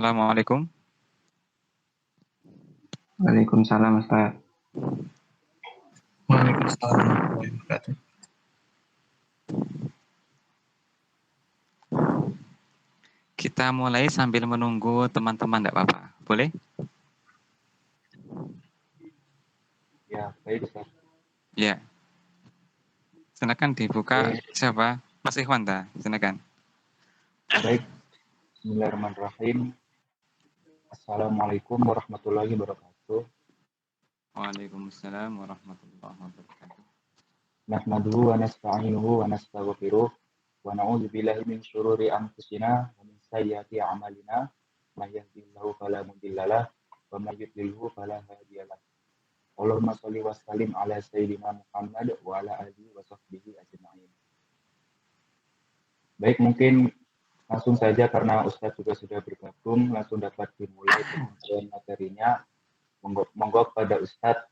Assalamualaikum. Waalaikumsalam Ustaz. Waalaikumsalam warahmatullahi wabarakatuh. Kita mulai sambil menunggu teman-teman, tidak apa-apa. Boleh? Ya, baik Ustaz. Ya. Silakan dibuka. Siapa? Mas Ikhwanta, silakan. Baik. Bismillahirrahmanirrahim. Assalamualaikum warahmatullahi wabarakatuh. Waalaikumsalam warahmatullahi wabarakatuh. Nahmaduhu wa nasta'inuhu wa nastaghfiruh wa na'udzu billahi min syururi anfusina wa min sayyiati a'malina. May yahdihillahu fala mudhillalah wa may yudlilhu fala hadiyalah. Allahumma shalli wa sallim ala sayyidina Muhammad wa ala alihi wa sahbihi ajma'in. Baik, mungkin langsung saja karena Ustadz juga sudah bergabung, langsung dapat dimulai penyampaian materinya. Monggo kepada Ustadz,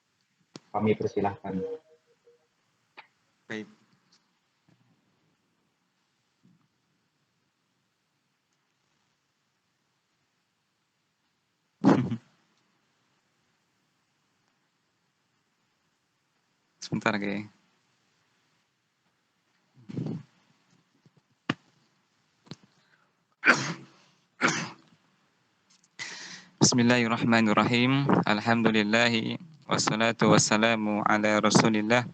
kami persilahkan. Baik. Sebentar, guys. Bismillahirrahmanirrahim. Alhamdulillahi wassalatu wassalamu ala Rasulillah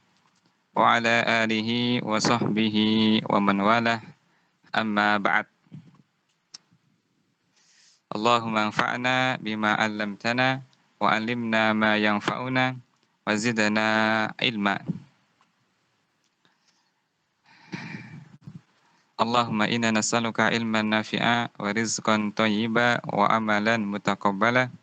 wa ala alihi wa sahbihi wa man walah. Amma ba'd. Allahumma anfa'na bima 'allamtana wa 'allimna ma yanfa'una wa zidna ilma. Allahumma inna nas'aluka ilman nafi'a wa rizqan thayyiba wa amalan mutaqabbala.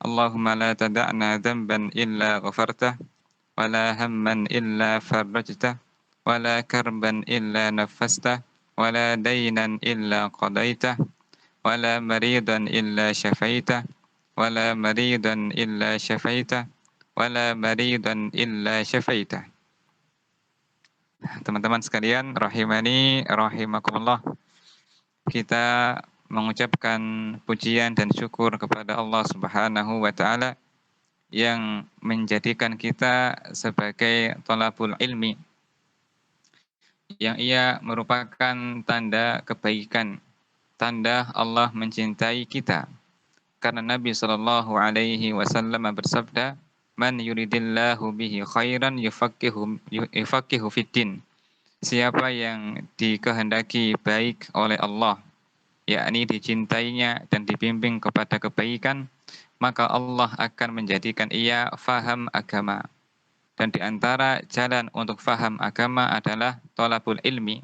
Allahumma la tada'na dhanban illa ghafartah wa la hamman illa farajtah wa la karban illa nafastah wa la daynan illa qadaitah wa la maridan illa syafaitah wa la maridan illa syafaitah wa la maridan illa syafaitah. Teman-teman sekalian, rahimani rahimakumullah. Kita mengucapkan pujian dan syukur kepada Allah Subhanahu wa taala yang menjadikan kita sebagai thalabul ilmi, yang ia merupakan tanda kebaikan, tanda Allah mencintai kita. Karena Nabi sallallahu alaihi wasallam bersabda, "Man yuridillahu bihi khairan yufaqihu fiddin." Siapa yang dikehendaki baik oleh Allah, yakni dicintainya dan dibimbing kepada kebaikan, maka Allah akan menjadikan ia faham agama. Dan di antara jalan untuk faham agama adalah thalabul ilmi,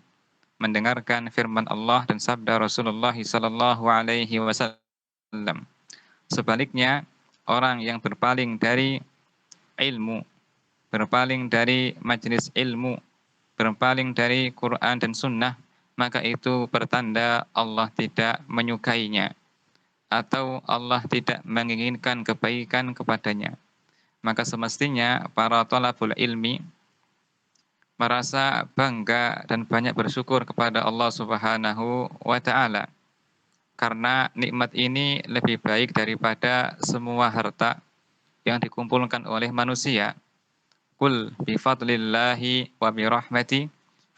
mendengarkan firman Allah dan sabda Rasulullah sallallahu alaihi wasallam. Sebaliknya, orang yang berpaling dari ilmu, berpaling dari majelis ilmu, berpaling dari Quran dan Sunnah, maka itu pertanda Allah tidak menyukainya atau Allah tidak menginginkan kebaikan kepadanya. Maka semestinya para thalabul ilmi merasa bangga dan banyak bersyukur kepada Allah Subhanahu wa taala, karena nikmat ini lebih baik daripada semua harta yang dikumpulkan oleh manusia. Qul bi fadlillahi wa bi rahmati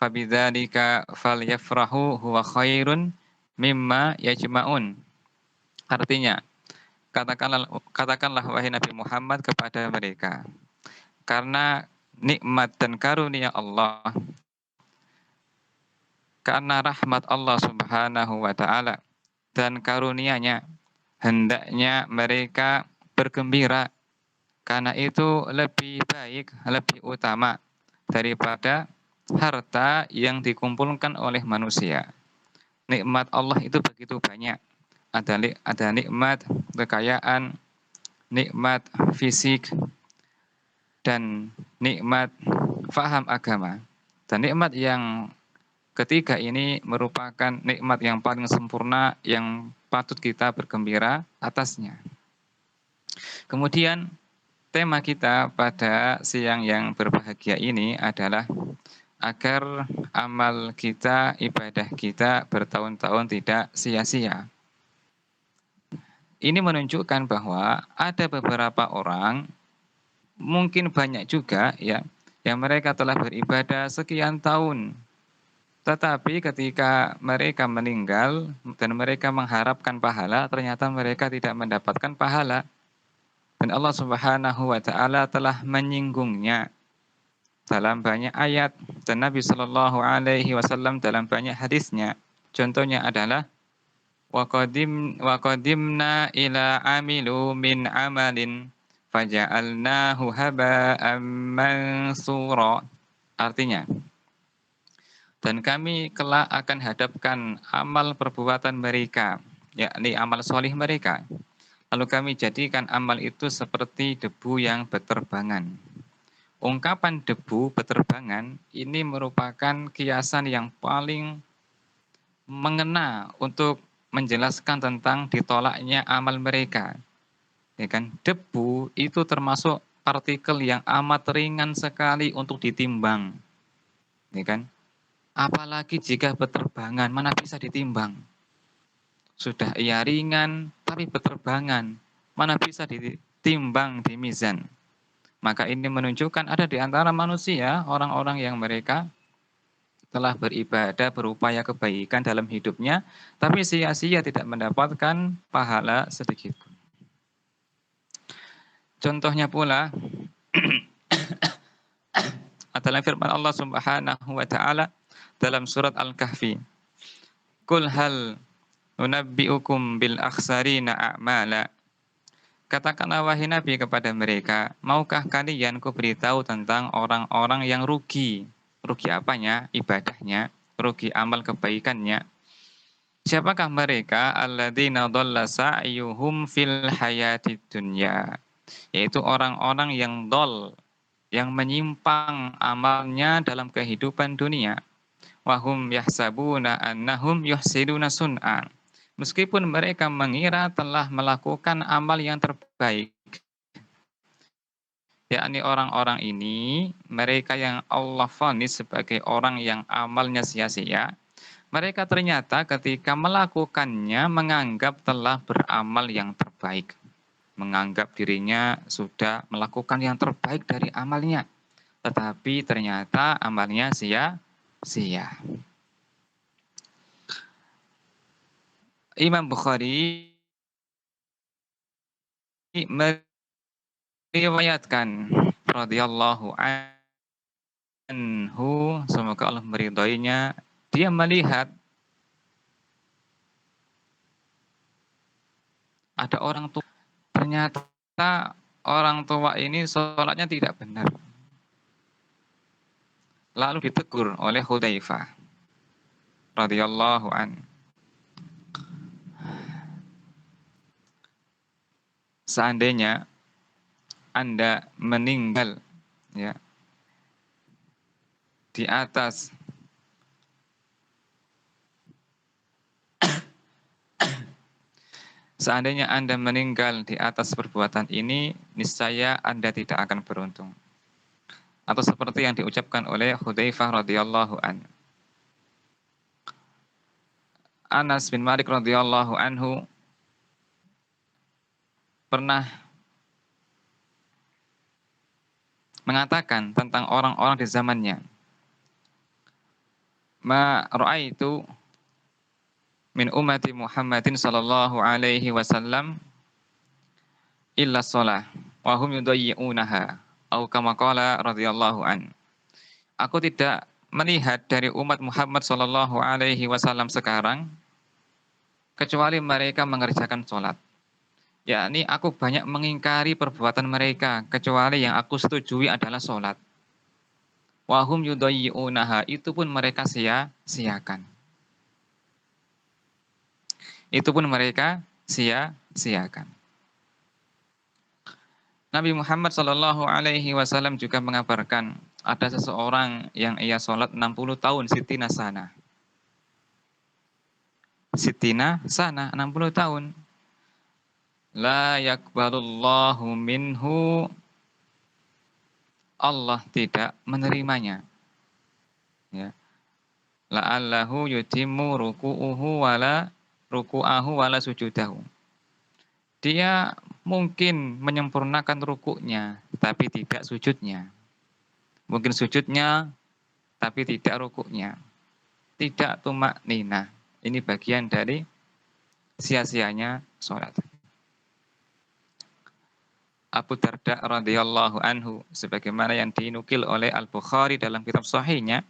fabidzalika falyafrahu huwa khairun mimma yajma'un. Artinya, katakanlah wahai Nabi Muhammad kepada mereka, karena nikmat dan karunia Allah, karena rahmat Allah Subhanahu wa taala dan karunia-Nya, hendaknya mereka bergembira, karena itu lebih baik, lebih utama daripada harta yang dikumpulkan oleh manusia. Nikmat Allah itu begitu banyak. Ada nikmat kekayaan, nikmat fisik, dan nikmat faham agama. Dan nikmat yang ketiga ini merupakan nikmat yang paling sempurna yang patut kita bergembira atasnya. Kemudian tema kita pada siang yang berbahagia ini adalah agar amal kita, ibadah kita bertahun-tahun tidak sia-sia. Ini menunjukkan bahwa ada beberapa orang, mungkin banyak juga ya, yang mereka telah beribadah sekian tahun. Tetapi ketika mereka meninggal dan mereka mengharapkan pahala, ternyata mereka tidak mendapatkan pahala. Dan Allah Subhanahu wa taala telah menyinggungnya dalam banyak ayat dan Nabi Shallallahu alaihi wasallam dalam banyak hadisnya. Contohnya adalah wa qadimna ila amilu min amalin faja'alnahu haba'an mansura. Artinya, dan kami kelak akan hadapkan amal perbuatan mereka, yakni amal solih mereka. Lalu kami jadikan amal itu seperti debu yang berterbangan. Ungkapan debu berterbangan ini merupakan kiasan yang paling mengena untuk menjelaskan tentang ditolaknya amal mereka. Ya kan? Debu itu termasuk partikel yang amat ringan sekali untuk ditimbang. Ya kan? Apalagi jika berterbangan, mana bisa ditimbang? Sudah ia ringan, tapi berterbangan, mana bisa ditimbang di mizan. Maka ini menunjukkan ada di antara manusia orang-orang yang mereka telah beribadah, berupaya kebaikan dalam hidupnya, tapi sia-sia tidak mendapatkan pahala sedikit pun. Contohnya pula adalah firman Allah Subhanahu wa taala dalam surat Al-Kahfi. Qul hal nunabbi'ukum bil akhsarina a'mala. Katakanlah wahai Nabi kepada mereka, maukah kalian kuberitahu tentang orang-orang yang rugi? Rugi apanya? Ibadahnya, rugi amal kebaikannya. Siapakah mereka? Alladzina dhalla sa'yuhum fil hayatid dunya. Yaitu orang-orang yang yang menyimpang amalnya dalam kehidupan dunia. Wahum yahsabuna annahum yuhsiduna sun'a. Meskipun mereka mengira telah melakukan amal yang terbaik, yakni orang-orang ini, mereka yang Allah vonis sebagai orang yang amalnya sia-sia, mereka ternyata ketika melakukannya menganggap telah beramal yang terbaik. Menganggap dirinya sudah melakukan yang terbaik dari amalnya. Tetapi ternyata amalnya sia-sia. Imam Bukhari meriwayatkan radhiyallahu anhu, semoga Allah meridhoinya, dia melihat ada orang tua, ternyata orang tua ini sholatnya tidak benar. Lalu ditegur oleh Hudzaifah radhiyallahu an. Seandainya Anda meninggal ya di atas seandainya Anda meninggal di atas perbuatan ini, niscaya Anda tidak akan beruntung. Atau seperti yang diucapkan oleh Hudzaifah radhiyallahu an. Anas bin Malik radhiyallahu anhu pernah mengatakan tentang orang-orang di zamannya, ma ra'aitu min ummati Muhammadin sallallahu alaihi wasallam illa shalah wa hum yudayyi'unaha au kama qala radhiyallahu an. Aku tidak melihat dari umat Muhammad sallallahu alaihi wasallam sekarang kecuali mereka mengerjakan sholat. Yakni aku banyak mengingkari perbuatan mereka kecuali yang aku setujui adalah sholat. Wahum yudayyi'unaha, itu pun mereka sia-siakan. Itu pun mereka sia-siakan. Nabi Muhammad Shallallahu Alaihi Wasallam juga mengabarkan ada seseorang yang ia sholat 60 tahun sitina sana. Sitina sana 60 tahun. La yakbalullahu minhu, Allah tidak menerimanya. Ya. La'allahu yutimmu ruku'ahu wala sujudahu. Dia mungkin menyempurnakan rukuknya, tapi tidak sujudnya. Mungkin sujudnya, tapi tidak rukuknya. Tidak tumak nina. Ini bagian dari sia-sianya sholat. Abu Darda radhiyallahu anhu, sebagaimana yang dinukil oleh Al-Bukhari dalam kitab Sahihnya,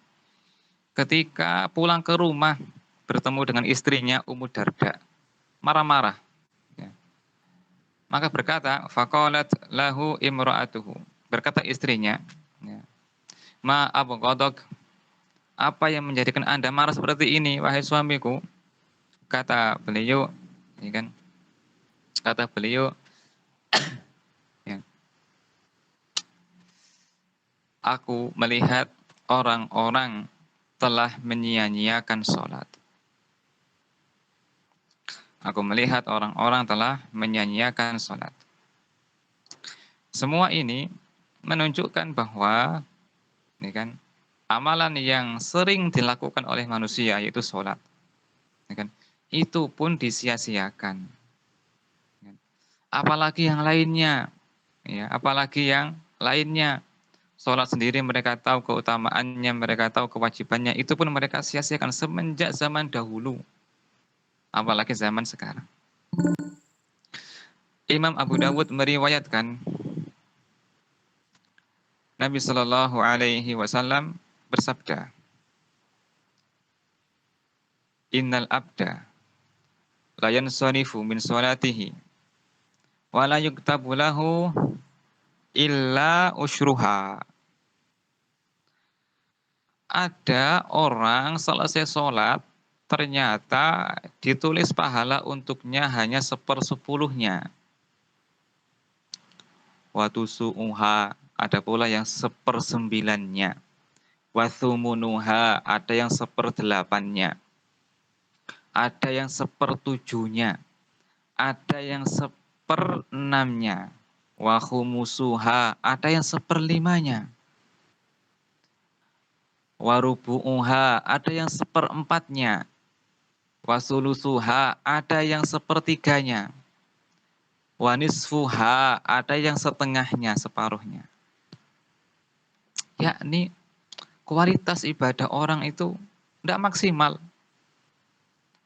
ketika pulang ke rumah bertemu dengan istrinya Ummu Darda, marah-marah. Ya. Maka berkata, faqalat lahu imra'atuhu. Berkata istrinya, ya, ma abghadok, apa yang menjadikan Anda marah seperti ini, wahai suamiku? Kata beliau, ya kan? Kata beliau, ya, aku melihat orang-orang telah menyia-nyiakan sholat. Aku melihat orang-orang telah menyia-nyiakan sholat. Semua ini menunjukkan bahwa ini kan, amalan yang sering dilakukan oleh manusia yaitu sholat. Ya kan, itu pun disia-siakan. Apalagi yang lainnya, ya, apalagi yang lainnya. Sholat sendiri mereka tahu keutamaannya, mereka tahu kewajibannya, itu pun mereka sia-siakan semenjak zaman dahulu. Apalagi zaman sekarang. Imam Abu Dawud meriwayatkan Nabi Shallallahu Alaihi Wasallam bersabda, Innal abda la yansarifu min sholatihi wa la yuktabu lahu illa usyruha. Ada orang selesai sholat, ternyata ditulis pahala untuknya hanya 1/10-nya. Wa tusu'uha, ada pula yang 1/9-nya. Wa thumunuha, ada yang 1/8-nya. Ada yang 1/7-nya. Ada yang 1/6-nya. Wa khumusuha, ada yang 1/5-nya. Wa rubu'uha, ada yang 1/4-nya. Wa sulusuha, ada yang 1/3-nya. Wa nisfuha, ada yang setengahnya, separuhnya. Yakni kualitas ibadah orang itu tidak maksimal.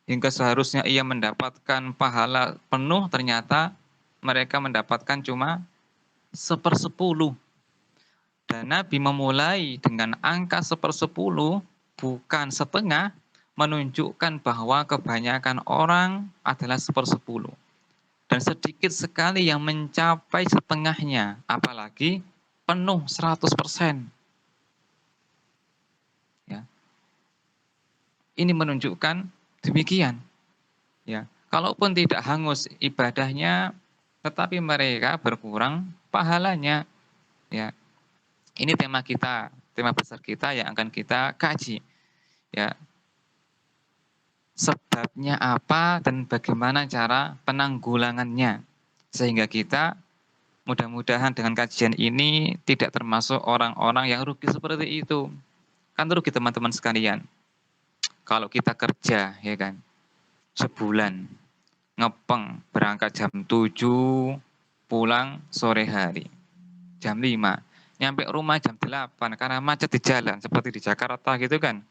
Hingga seharusnya ia mendapatkan pahala penuh, ternyata mereka mendapatkan cuma 1/10. Dan Nabi memulai dengan angka 1/10, bukan setengah, menunjukkan bahwa kebanyakan orang adalah 1/10. Dan sedikit sekali yang mencapai setengahnya, apalagi penuh 100%. Ya. Ini menunjukkan demikian. Ya. Kalaupun tidak hangus ibadahnya, tetapi mereka berkurang pahalanya. Ya. Ini tema kita, tema besar kita yang akan kita kaji. Ya. Sebabnya apa dan bagaimana cara penanggulangannya. Sehingga kita mudah-mudahan dengan kajian ini tidak termasuk orang-orang yang rugi seperti itu. Kan rugi teman-teman sekalian. Kalau kita kerja, ya kan, sebulan, ngepeng, berangkat jam 7, pulang sore hari, jam 5, nyampe rumah jam 8, karena macet di jalan, seperti di Jakarta gitu kan.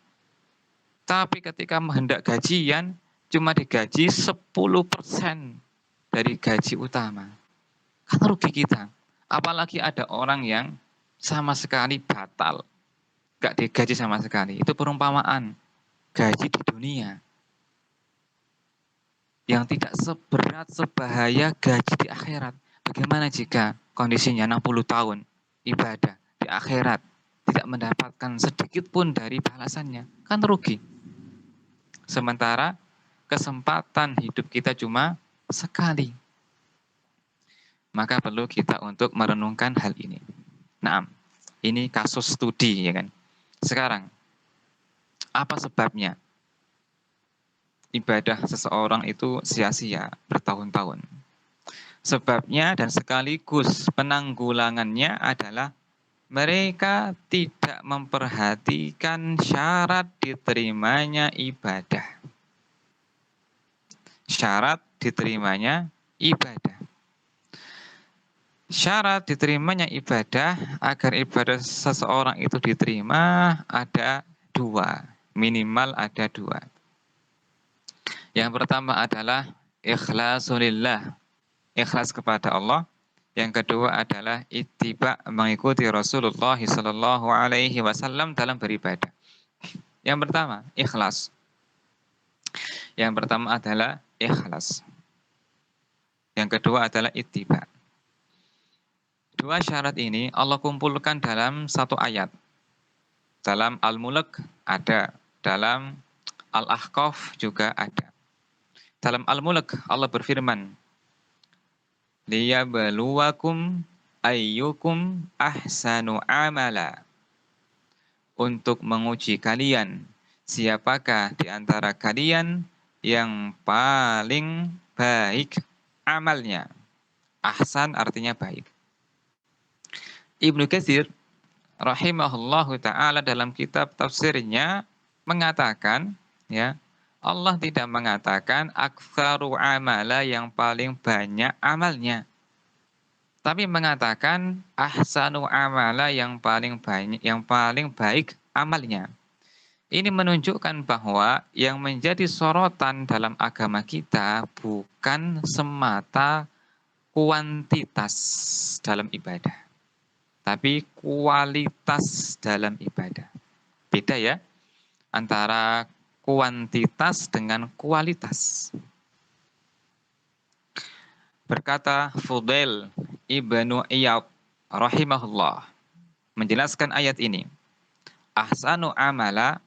Tapi ketika hendak gajian, cuma digaji 10% dari gaji utama. Kan rugi kita. Apalagi ada orang yang sama sekali batal, gak digaji sama sekali. Itu perumpamaan gaji di dunia yang tidak seberat, sebahaya gaji di akhirat. Bagaimana jika kondisinya 60 tahun ibadah di akhirat, tidak mendapatkan sedikit pun dari balasannya? Kan rugi. Sementara kesempatan hidup kita cuma sekali. Maka perlu kita untuk merenungkan hal ini. Nah, ini kasus studi, ya kan. Sekarang, apa sebabnya ibadah seseorang itu sia-sia bertahun-tahun? Sebabnya dan sekaligus penanggulangannya adalah Mereka tidak memperhatikan syarat diterimanya ibadah. Syarat diterimanya ibadah. Syarat diterimanya ibadah, agar ibadah seseorang itu diterima, ada dua. Minimal ada dua. Yang pertama adalah ikhlasulillah, ikhlas kepada Allah. Yang kedua adalah ittiba, mengikuti Rasulullah sallallahu alaihi wasallam dalam beribadah. Yang pertama, ikhlas. Yang pertama adalah ikhlas. Yang kedua adalah ittiba. Dua syarat ini Allah kumpulkan dalam satu ayat. Dalam Al-Mulk ada, dalam Al-Ahqaf juga ada. Dalam Al-Mulk Allah berfirman, liyabluwakum ayyukum ahsanu amala. Untuk menguji kalian, siapakah di antara kalian yang paling baik amalnya. Ahsan artinya baik. Ibnu Katsir rahimahullahu taala dalam kitab tafsirnya mengatakan, ya, Allah tidak mengatakan aktsaru amala, yang paling banyak amalnya, tapi mengatakan ahsanu amala, yang paling banyak, yang paling baik amalnya. Ini menunjukkan bahwa yang menjadi sorotan dalam agama kita bukan semata kuantitas dalam ibadah, tapi kualitas dalam ibadah. Beda ya antara kuantitas dengan kualitas. Berkata Fudail ibnu Iyad rahimahullah menjelaskan ayat ini, ahsanu amala,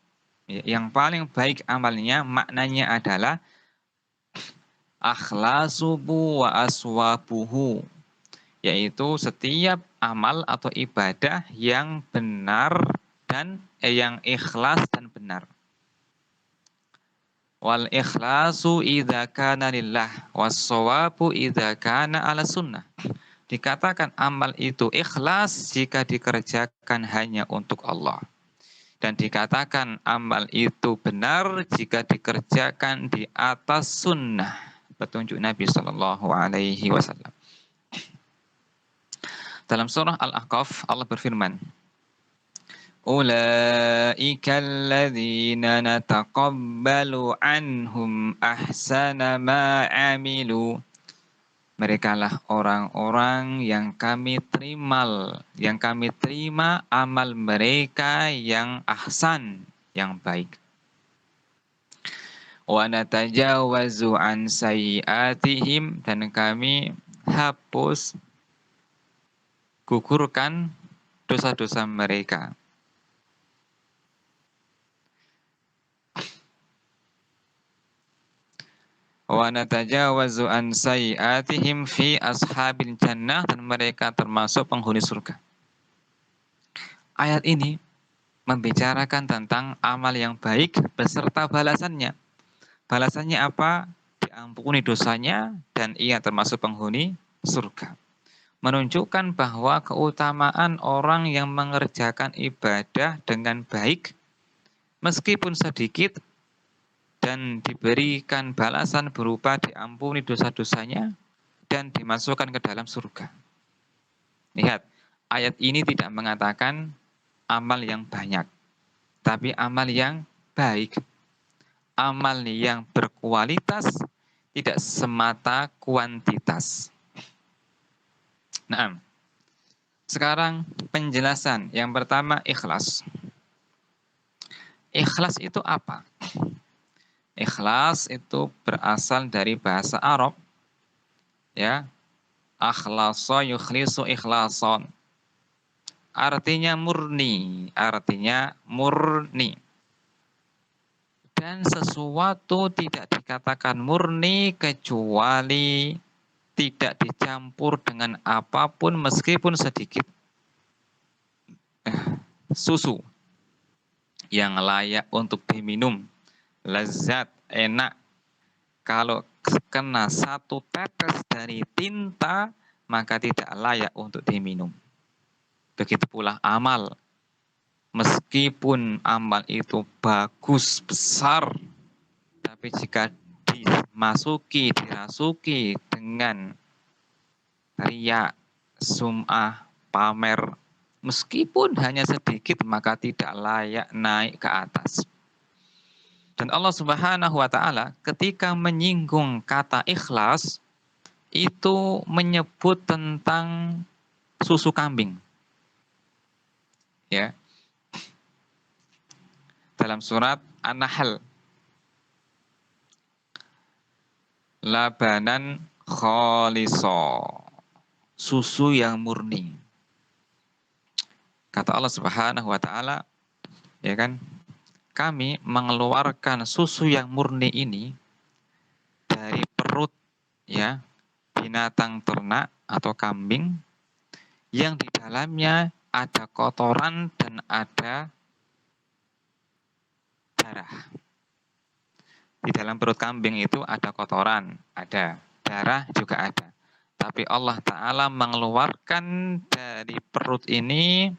yang paling baik amalnya, maknanya adalah akhlasubu wa aswabuhu, yaitu setiap amal atau ibadah yang benar dan yang ikhlas dan benar. Wal ikhlasu idza kana lillah was-shawabu idza kana ala sunnah. Dikatakan amal itu ikhlas jika dikerjakan hanya untuk Allah. Dan dikatakan amal itu benar jika dikerjakan di atas sunnah, petunjuk Nabi Shallallahu alaihi wasallam. Dalam surah Al-Ahqaf Allah berfirman, ulaika alladzina nataqabbalu anhum ahsana ma amilu. Merekalah orang-orang yang kami terima amal mereka yang ahsan, yang baik. Wa natajawazu an sayyiatihim, dan kami hapus, gugurkan dosa-dosa mereka. Wa natajawazu an sayyiatihim fi ashabil jannah, dan mereka termasuk penghuni surga. Ayat ini membicarakan tentang amal yang baik beserta balasannya. Balasannya apa? Diampuni dosanya dan ia termasuk penghuni surga. Menunjukkan bahwa keutamaan orang yang mengerjakan ibadah dengan baik, meskipun sedikit, dan diberikan balasan berupa diampuni dosa-dosanya dan dimasukkan ke dalam surga. Lihat, ayat ini tidak mengatakan amal yang banyak, tapi amal yang baik. Amal yang berkualitas, tidak semata kuantitas. Nah, sekarang penjelasan. Yang pertama, ikhlas. Ikhlas itu apa? Ikhlas itu berasal dari bahasa Arab, ya. Akhlasa yukhlisu ikhlason. Artinya murni, Dan sesuatu tidak dikatakan murni kecuali tidak dicampur dengan apapun meskipun sedikit. Susu yang layak untuk diminum, lezat, enak. Kalau kena satu tetes dari tinta, maka tidak layak untuk diminum. Begitu pula amal. Meskipun amal itu bagus, besar, tapi jika dirasuki dengan riya, sum'ah, pamer, meskipun hanya sedikit, maka tidak layak naik ke atas. Dan Allah Subhanahu wa Ta'ala, ketika menyinggung kata ikhlas, itu menyebut tentang susu kambing. Ya. Dalam surat An-Nahl, labanan khaliso, susu yang murni. Kata Allah Subhanahu wa Ta'ala, ya kan, kami mengeluarkan susu yang murni ini dari perut, ya, binatang ternak atau kambing yang di dalamnya ada kotoran dan ada darah. Di dalam perut kambing itu ada kotoran, ada darah juga ada. Tapi Allah Ta'ala mengeluarkan dari perut ini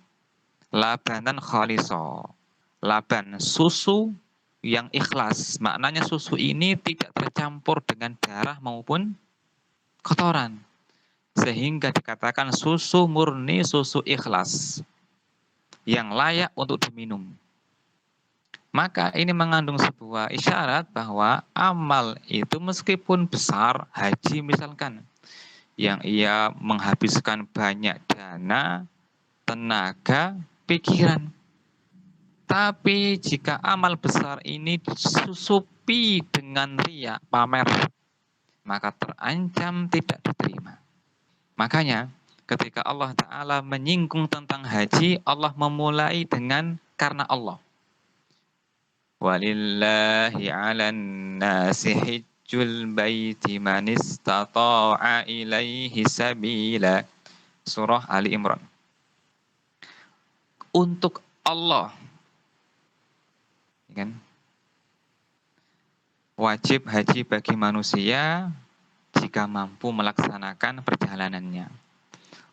labanan khaliso. Laban, susu yang ikhlas. Maknanya susu ini tidak tercampur dengan darah maupun kotoran. Sehingga dikatakan susu murni, susu ikhlas. Yang layak untuk diminum. Maka ini mengandung sebuah isyarat bahwa amal itu meskipun besar, haji misalkan, yang ia menghabiskan banyak dana, tenaga, pikiran. Tapi jika amal besar ini disusupi dengan riya, pamer, maka terancam tidak diterima. Makanya ketika Allah Ta'ala menyinggung tentang haji, Allah memulai dengan karena Allah. Walillahi 'alan nasi hijjul baiti man istata'a ilaihi sabila. Surah Ali Imran. Untuk Allah, kan? Wajib haji bagi manusia jika mampu melaksanakan perjalanannya.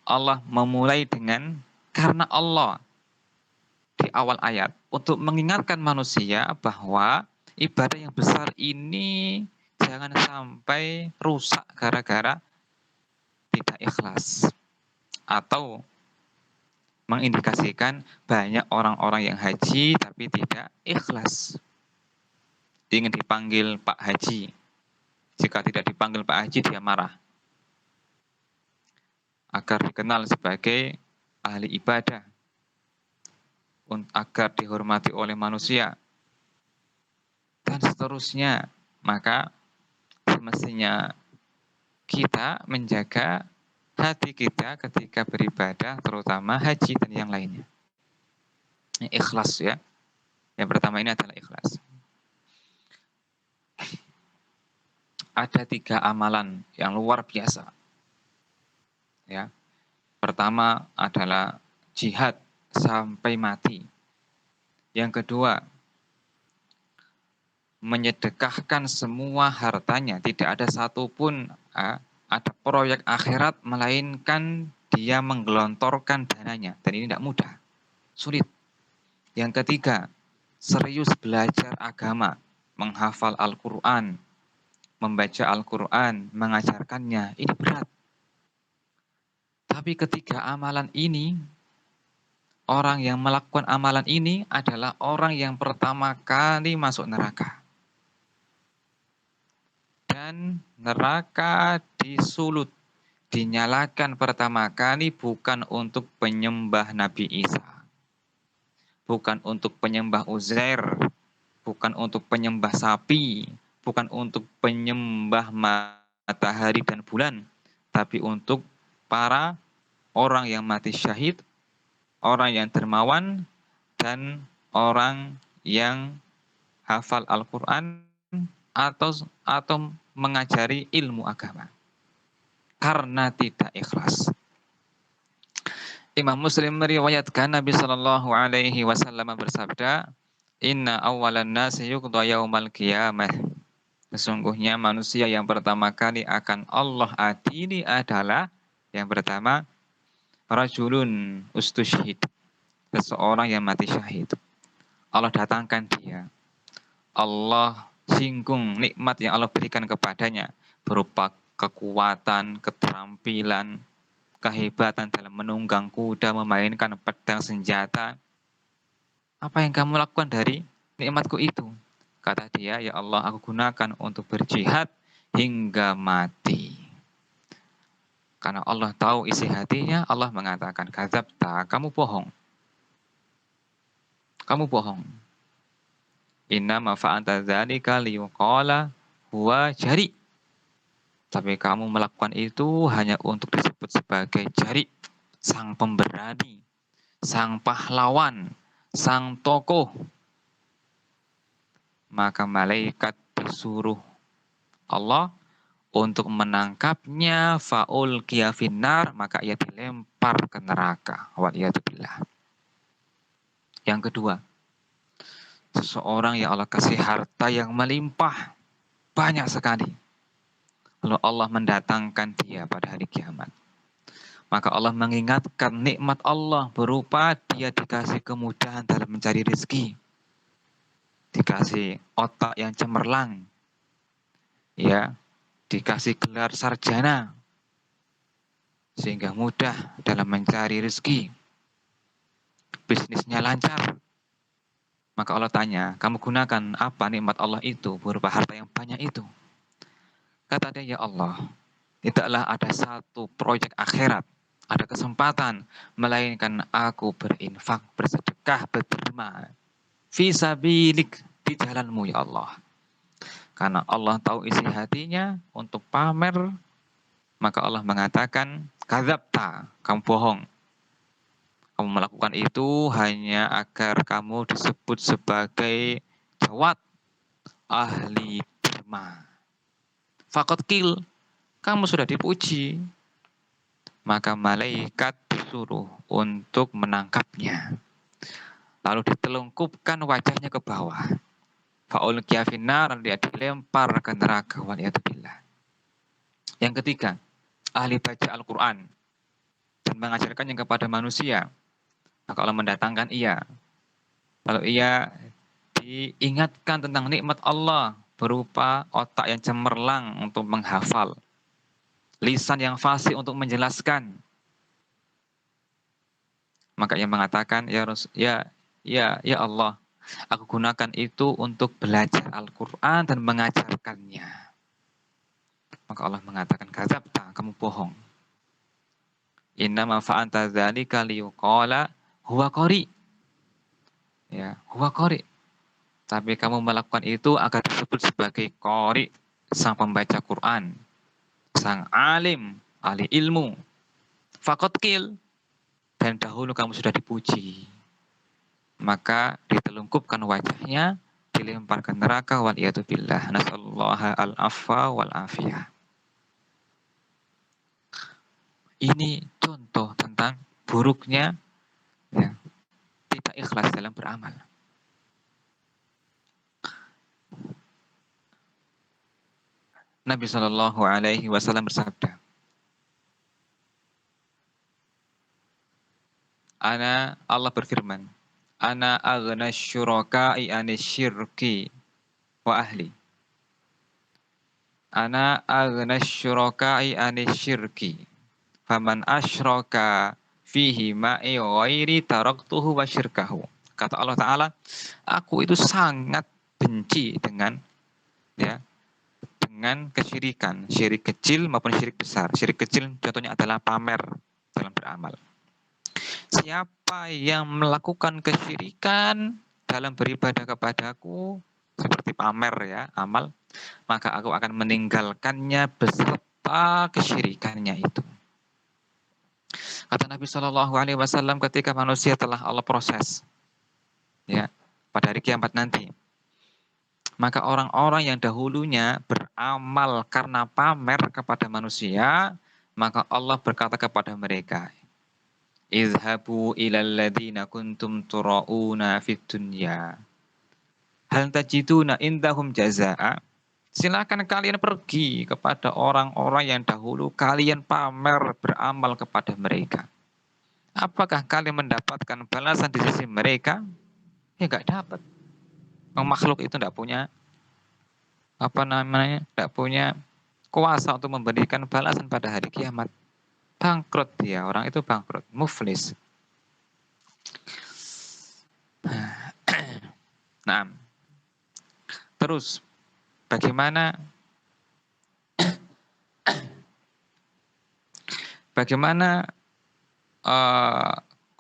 Allah memulai dengan karena Allah di awal ayat untuk mengingatkan manusia bahwa ibadah yang besar ini jangan sampai rusak gara-gara tidak ikhlas, atau mengindikasikan banyak orang-orang yang haji tapi tidak ikhlas. Ingin dipanggil Pak Haji, jika tidak dipanggil Pak Haji dia marah. Agar dikenal sebagai ahli ibadah, agar dihormati oleh manusia, dan seterusnya. Maka semestinya kita menjaga hati kita ketika beribadah, terutama haji dan yang lainnya. Ikhlas, ya. Yang pertama ini adalah ikhlas. Ada 3 amalan yang luar biasa. Ya. Pertama adalah jihad sampai mati. Yang kedua, menyedekahkan semua hartanya, tidak ada satupun ada proyek akhirat melainkan dia menggelontorkan dananya, dan ini tidak mudah, sulit. Yang ketiga, serius belajar agama, menghafal Al-Quran, membaca Al-Quran, mengajarkannya, ini berat. Tapi ketiga amalan ini, orang yang melakukan amalan ini adalah orang yang pertama kali masuk neraka. Dan neraka disulut, dinyalakan pertama kali bukan untuk penyembah Nabi Isa, bukan untuk penyembah Uzair, bukan untuk penyembah sapi, bukan untuk penyembah matahari dan bulan, tapi untuk para orang yang mati syahid, orang yang dermawan, dan orang yang hafal Al-Quran atau mengajari ilmu agama. Karena tidak ikhlas. Imam Muslim meriwayatkan Nabi Shallallahu Alaihi Wasallam bersabda, Inna awalan nasi yuqda yaumal qiyamah. Sesungguhnya manusia yang pertama kali akan Allah adili adalah yang pertama rajulun ustushhid, seseorang yang mati syahid. Allah datangkan dia. Allah singgung nikmat yang Allah berikan kepadanya berupa kekuatan, keterampilan, kehebatan dalam menunggang kuda, memainkan pedang senjata. Apa yang kamu lakukan dari nikmatku itu? Kata dia, ya Allah, aku gunakan untuk berjihad hingga mati. Karena Allah tahu isi hatinya, Allah mengatakan, kadzabta, kamu bohong. Kamu bohong. Inna ma fa'anta dzalika liyuqala huwa jari. Tapi kamu melakukan itu hanya untuk disebut sebagai jari, sang pemberani, sang pahlawan, sang tokoh. Maka malaikat disuruh Allah untuk menangkapnya, faul kiafinar, maka ia dilempar ke neraka. Waliyadzubillah. Yang kedua, seseorang yang Allah kasih harta yang melimpah, banyak sekali. Lalu Allah mendatangkan dia pada hari kiamat. Maka Allah mengingatkan nikmat Allah berupa dia dikasih kemudahan dalam mencari rezeki. Dikasih otak yang cemerlang. Ya, dikasih gelar sarjana. Sehingga mudah dalam mencari rezeki. Bisnisnya lancar. Maka Allah tanya, kamu gunakan apa nikmat Allah itu berupa harta yang banyak itu? Kata dia, ya Allah, tidaklah ada satu proyek akhirat, ada kesempatan, melainkan aku berinfak, bersedekah, berderma, fisabilik, di jalanmu ya Allah. Karena Allah tahu isi hatinya untuk pamer, maka Allah mengatakan, kadzabta, kamu bohong. Kamu melakukan itu hanya agar kamu disebut sebagai jawad, ahli derma. Fakot kil, kamu sudah dipuji. Maka malaikat disuruh untuk menangkapnya. Lalu ditelungkupkan wajahnya ke bawah. Fa'ul kiafinar, dia dilempar ke neraka. Waliyadzubillah. Yang ketiga, ahli baca Al-Quran dan mengajarkannya kepada manusia. Maka Allah mendatangkan ia. Lalu ia diingatkan tentang nikmat Allah berupa otak yang cemerlang untuk menghafal, lisan yang fasih untuk menjelaskan. Maka ia mengatakan, ya Allah, aku gunakan itu untuk belajar Al-Quran dan mengajarkannya. Maka Allah mengatakan, kadzabta, kamu bohong. Inna ma fa'anta dzalika liyuqala huwa qari. Ya, huwa qari. Tapi kamu melakukan itu agar disebut sebagai qari, sang pembaca Quran, sang alim, ahli ilmu. Fakot kil, dan dahulu kamu sudah dipuji. Maka ditelungkupkan wajahnya, dilempar ke neraka, waliyadzubillah. Nasallallahu al-afwa wal-afiyah. Ini contoh tentang buruknya ya, tidak ikhlas dalam beramal. Nabi Shallallahu Alaihi Wasallam bersabda, Allah berfirman, Ana aghna syuraka'i anisyirki wa ahli. Ana aghna syuraka'i anisyirki. Faman asyraka fihi ma'i ghairi taraktuhu wa syirkahu. Kata Allah Ta'ala, aku itu sangat benci dengan kesyirikan, syirik kecil maupun syirik besar. Syirik kecil contohnya adalah pamer dalam beramal. Siapa yang melakukan kesyirikan dalam beribadah kepadaku seperti pamer ya, amal, maka aku akan meninggalkannya beserta kesyirikannya itu. Kata Nabi Shallallahu Alaihi Wasallam ketika manusia telah Allah proses, ya, pada hari kiamat nanti. Maka orang-orang yang dahulunya beramal karena pamer kepada manusia, maka Allah berkata kepada mereka, Izhabu ilal ladzina kuntum tura'una fid dunya. Hal tajiduna indahum jazaa'a. Silakan kalian pergi kepada orang-orang yang dahulu kalian pamer beramal kepada mereka. Apakah kalian mendapatkan balasan di sisi mereka? Ya nggak dapat. Makhluk itu nggak punya nggak punya kuasa untuk memberikan balasan pada hari kiamat. Bangkrut dia, orang itu bangkrut, muflis. Nah, terus bagaimana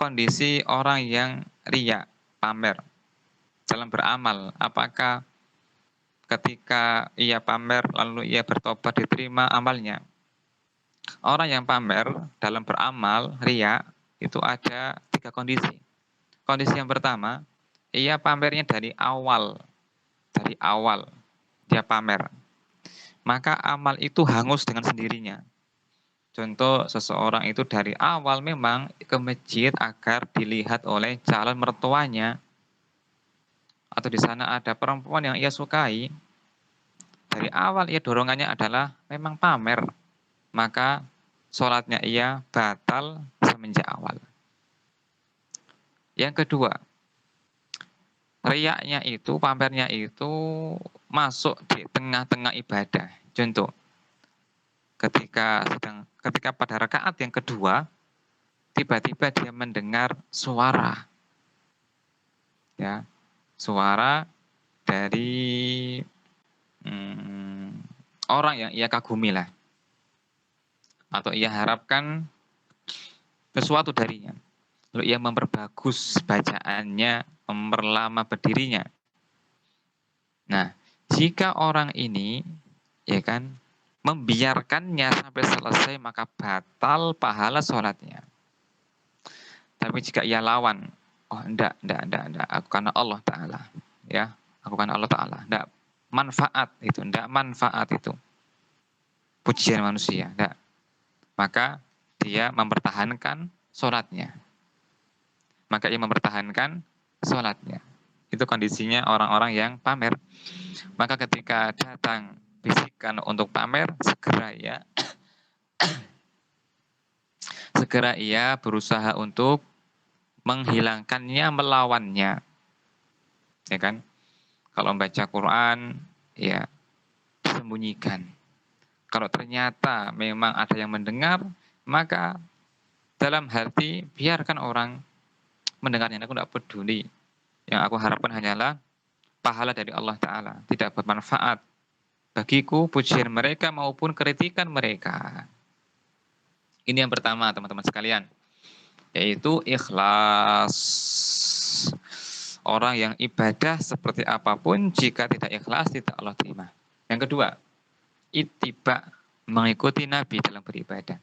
kondisi orang yang riya, pamer dalam beramal? Apakah ketika ia pamer lalu ia bertobat diterima amalnya? Orang yang pamer dalam beramal, riya, itu ada 3 kondisi. Kondisi yang pertama, ia pamernya dari awal dia pamer. Maka amal itu hangus dengan sendirinya. Contoh, seseorang itu dari awal memang ke masjid agar dilihat oleh calon mertuanya, atau di sana ada perempuan yang ia sukai. Dari awal ia dorongannya adalah memang pamer, maka sholatnya ia batal semenjak awal. Yang kedua, riyaknya itu, pamernya itu masuk di tengah-tengah ibadah. Contoh, ketika pada rakaat yang kedua, tiba-tiba dia mendengar suara, ya, suara dari orang yang ia kagumi lah, atau ia harapkan sesuatu darinya. Lalu ia memperbagus bacaannya, memperlama berdirinya. Nah, jika orang ini, ya kan, membiarkannya sampai selesai, maka batal pahala sholatnya. Tapi jika ia lawan, oh enggak, aku karena Allah Ta'ala, ya, aku karena Allah Ta'ala, enggak manfaat itu, pujian manusia, enggak. Maka dia mempertahankan sholatnya. Itu kondisinya orang-orang yang pamer. Maka ketika datang bisikan untuk pamer, segera ia berusaha untuk menghilangkannya, melawannya. Ya kan? Kalau membaca Quran, ya disembunyikan. Kalau ternyata memang ada yang mendengar, maka dalam hati biarkan orang mendengarnya. Aku tidak peduli. Yang aku harapkan hanyalah pahala dari Allah Ta'ala. Tidak bermanfaat bagiku pujian mereka maupun kritikan mereka. Ini yang pertama, teman-teman sekalian, yaitu ikhlas. Orang yang ibadah seperti apapun, jika tidak ikhlas, tidak Allah terima. Yang kedua, ittiba, mengikuti Nabi dalam beribadah.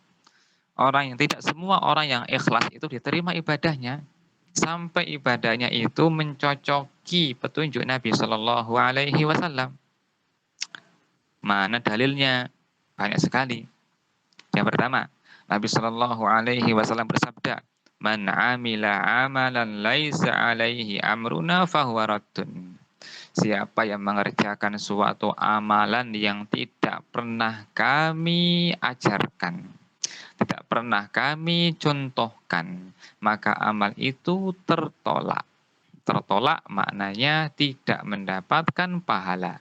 Semua orang yang ikhlas itu diterima ibadahnya, sampai ibadahnya itu mencocoki petunjuk Nabi Shallallahu Alaihi Wasallam. Mana dalilnya? Banyak sekali. Yang pertama, Nabi Shallallahu Alaihi Wasallam bersabda, "Man amila amalan laisa alaihi amruna fahuwa raddun." Siapa yang mengerjakan suatu amalan yang tidak pernah kami ajarkan, tidak pernah kami contohkan, maka amal itu tertolak. Tertolak maknanya tidak mendapatkan pahala.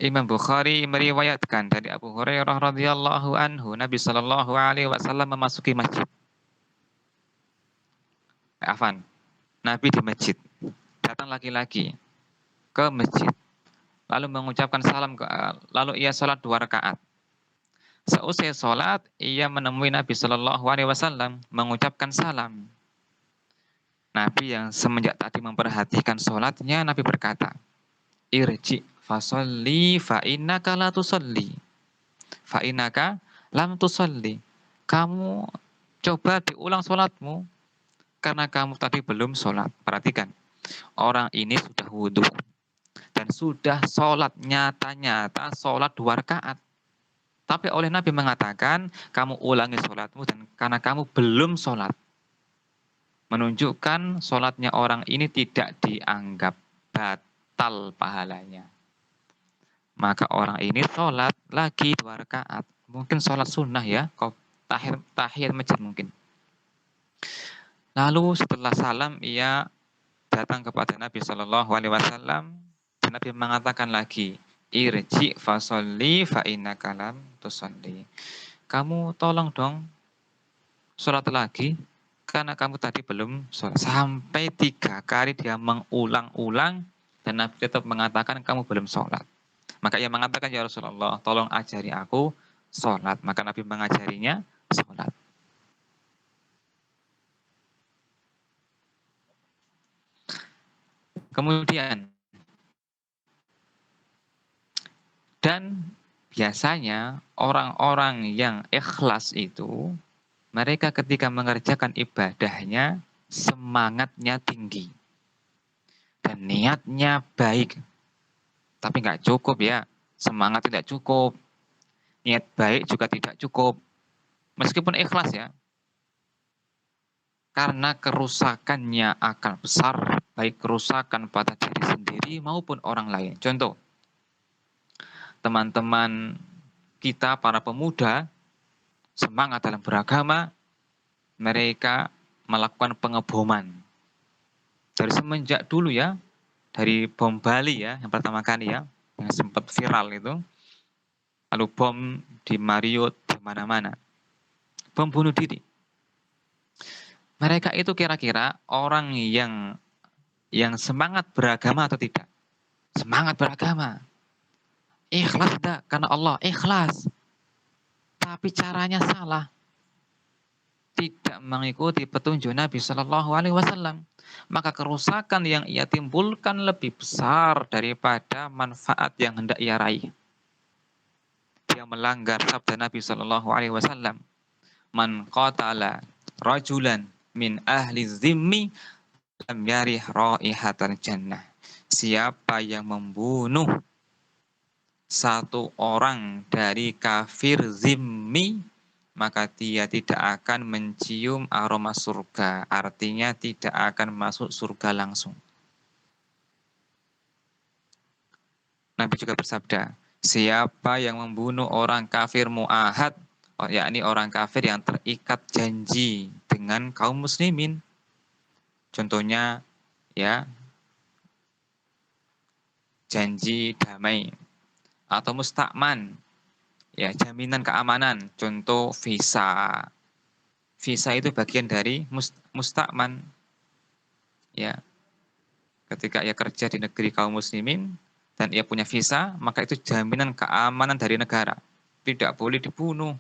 Imam Bukhari meriwayatkan dari Abu Hurairah radhiyallahu anhu, Nabi Shallallahu alaihi wasallam memasuki masjid. Nabi di masjid. Datang laki-laki ke masjid. Lalu mengucapkan salam, lalu ia sholat 2 rakaat. Seusai sholat, ia menemui Nabi Shallallahu alaihi wasallam mengucapkan salam. Nabi yang semenjak tadi memperhatikan sholatnya, Nabi berkata, "Irji fasolli fa innaka la tusolli. Fa innaka lam tusolli." Kamu coba diulang sholatmu, karena kamu tadi belum sholat. Perhatikan, orang ini sudah wudhu dan sudah sholat, nyata-nyata sholat 2 rakaat. Tapi oleh Nabi mengatakan, kamu ulangi sholatmu dan karena kamu belum sholat. Menunjukkan sholatnya orang ini tidak dianggap batal pahalanya. Maka orang ini sholat lagi 2 rakaat. Mungkin sholat sunnah ya, tahiyat masjid mungkin. Lalu setelah salam ia datang kepada Nabi Shallallahu Alaihi Wasallam dan Nabi mengatakan lagi, irji fasolli fa innaka lam tusolli. Kamu tolong dong sholat lagi karena kamu tadi belum sholat. Sampai 3 kali dia mengulang-ulang dan Nabi tetap mengatakan kamu belum sholat. Maka ia mengatakan, ya Rasulullah, tolong ajari aku sholat. Maka Nabi mengajarinya sholat. Kemudian, dan biasanya orang-orang yang ikhlas itu, mereka ketika mengerjakan ibadahnya, semangatnya tinggi. Dan niatnya baik. Tapi nggak cukup ya, semangat tidak cukup. Niat baik juga tidak cukup. Meskipun ikhlas ya, karena kerusakannya akan besar, baik kerusakan pada diri sendiri maupun orang lain. Contoh, teman-teman kita para pemuda semangat dalam beragama, mereka melakukan pengeboman. Dari semenjak dulu ya, dari bom Bali ya, yang pertama kali ya, yang sempat viral itu, lalu bom di Marriott, di mana-mana. Bom bunuh diri. Mereka itu kira-kira orang yang semangat beragama atau tidak? Semangat beragama. Ikhlas tidak? Karena Allah ikhlas. Tapi caranya salah. Tidak mengikuti petunjuk Nabi Shallallahu Alaihi Wasallam. Maka kerusakan yang ia timbulkan lebih besar daripada manfaat yang hendak ia raih. Dia melanggar sabda Nabi Shallallahu Alaihi Wasallam. Man qatala rajulan min ahli zimmi lam yarih raihatal jannah. Siapa yang membunuh satu orang dari kafir zimmi, maka dia tidak akan mencium aroma surga. Artinya tidak akan masuk surga langsung. Nabi juga bersabda, siapa yang membunuh orang kafir mu'ahad, yakni orang kafir yang terikat janji dengan kaum muslimin. Contohnya ya, janji damai atau mustakman, ya jaminan keamanan. Contoh visa. Visa itu bagian dari mustakman. Ya. Ketika ia kerja di negeri kaum muslimin dan ia punya visa, maka itu jaminan keamanan dari negara. Tidak boleh dibunuh.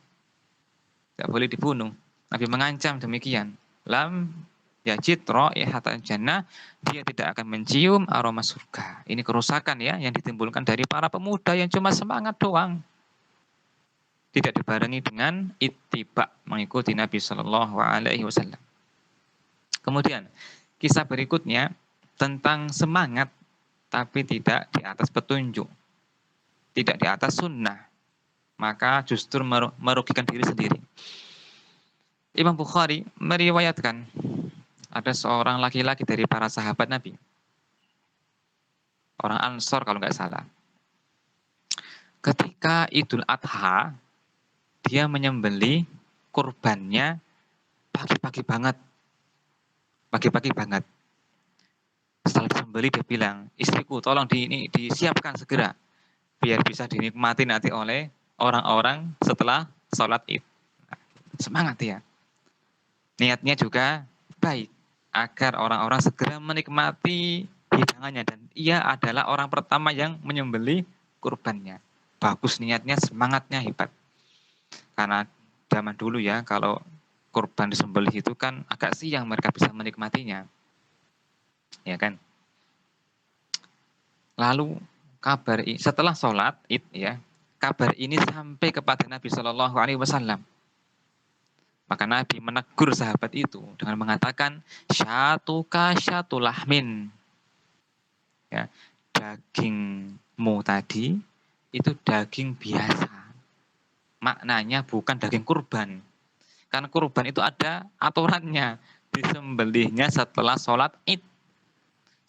Tidak boleh dibunuh. Nabi mengancam demikian. Lam yajid raihatan jannah, dia tidak akan mencium aroma surga. Ini kerusakan ya yang ditimbulkan dari para pemuda yang cuma semangat doang. Tidak dibarengi dengan ittiba, mengikuti Nabi Shallallahu Alaihi Wasallam. Kemudian kisah berikutnya tentang semangat tapi tidak di atas petunjuk, tidak di atas sunnah, maka justru merugikan diri sendiri. Imam Bukhari meriwayatkan ada seorang laki-laki dari para sahabat Nabi, orang Ansor kalau nggak salah. Ketika Idul Adha, dia menyembelih kurbannya pagi-pagi banget. Pagi-pagi banget. Setelah disembelih dia bilang, istriku tolong disiapkan segera. Biar bisa dinikmati nanti oleh orang-orang setelah sholat Id. Semangat ya. Niatnya juga baik. Agar orang-orang segera menikmati hidangannya. Dan ia adalah orang pertama yang menyembelih kurbannya. Bagus niatnya, semangatnya hebat. Karena zaman dulu ya, kalau kurban disembelih itu kan agak siang mereka bisa menikmatinya. Ya kan? Lalu kabar setelah sholat Id ya, kabar ini sampai kepada Nabi Shallallahu Alaihi Wasallam. Maka Nabi menegur sahabat itu dengan mengatakan, syatuka syatulahmin. Ya, dagingmu tadi itu daging biasa. Maknanya bukan daging kurban. Karena kurban itu ada aturannya. Disembelihnya setelah sholat Id.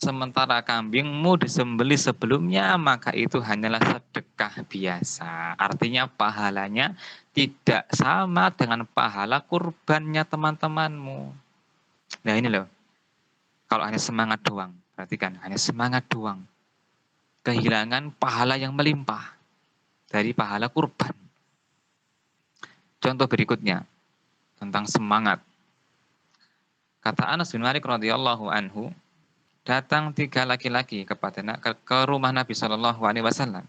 sementara kambingmu disembelih sebelumnya, maka itu hanyalah sedekah biasa. Artinya pahalanya tidak sama dengan pahala kurbannya teman-temanmu. Nah ini loh, kalau hanya semangat doang, perhatikan, hanya semangat doang. Kehilangan pahala yang melimpah dari pahala kurban. Contoh berikutnya, tentang semangat. Kata Anas bin Malik radhiyallahu anhu, datang 3 laki-laki ke rumah Nabi Shallallahu Alaihi Wasallam.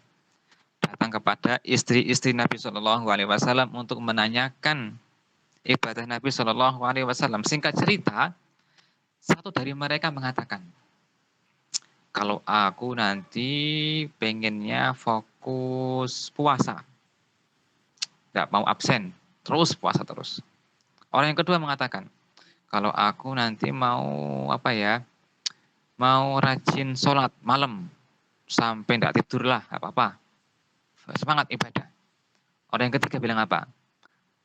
Datang kepada istri-istri Nabi Shallallahu Alaihi Wasallam untuk menanyakan ibadah Nabi Shallallahu Alaihi Wasallam. Singkat cerita, satu dari mereka mengatakan, kalau aku nanti pengennya fokus puasa, nggak mau absen, terus puasa terus. Orang yang kedua mengatakan, kalau aku nanti mau mau rajin sholat malam sampai tidak tidur lah, nggak apa-apa. Semangat ibadah. Orang yang ketiga bilang apa?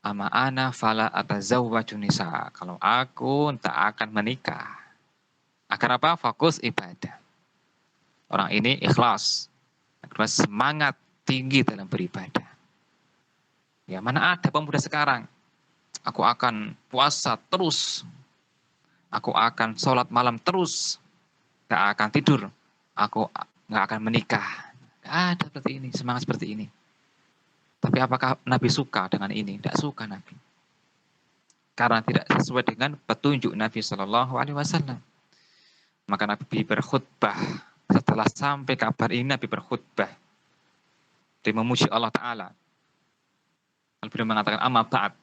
Ama ana fala atazawwaju nisa. Kalau aku tak akan menikah. Agar apa? Fokus ibadah. Orang ini ikhlas. Kedua, semangat tinggi dalam beribadah. Ya, mana ada pemuda sekarang? Aku akan puasa terus. Aku akan sholat malam terus. Gak akan tidur. Aku gak akan menikah. Gak ada seperti ini, semangat seperti ini. Tapi apakah Nabi suka dengan ini? Tidak suka Nabi. Karena tidak sesuai dengan petunjuk Nabi Shallallahu Alaihi Wasallam. Maka Nabi berkhutbah. Setelah sampai kabar ini, Nabi berkhutbah. Dia memuji Allah Ta'ala. Beliau mengatakan, amma ba'd.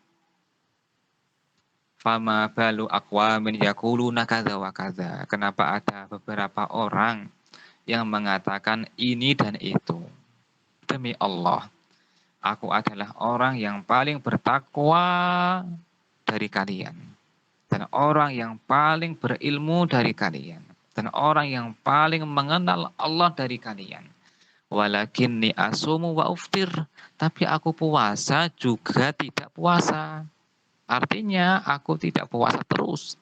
Fama balu aqwamin yaquluna kadza wa kadza. Kenapa ada beberapa orang yang mengatakan ini dan itu? Demi Allah, aku adalah orang yang paling bertakwa dari kalian. Dan orang yang paling berilmu dari kalian. Dan orang yang paling mengenal Allah dari kalian. Walakinni asumu wa uftir. Tapi aku puasa juga tidak puasa. Artinya aku tidak puasa terus.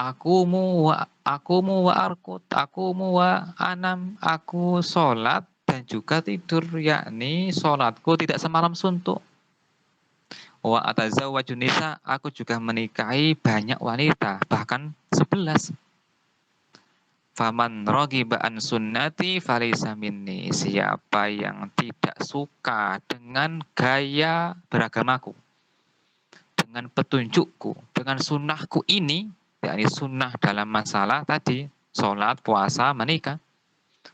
Akumu wa arkut, akumu wa anam, aku sholat dan juga tidur, yakni sholatku tidak semalam suntuk. Wa atazawwaju nisa, aku juga menikahi banyak wanita, bahkan 11. Faman raghiba an sunnati falaysa minni. Siapa yang tidak suka dengan gaya beragamaku, dengan petunjukku, dengan sunnahku ini, yakni sunnah dalam masalah tadi, sholat, puasa, menikah,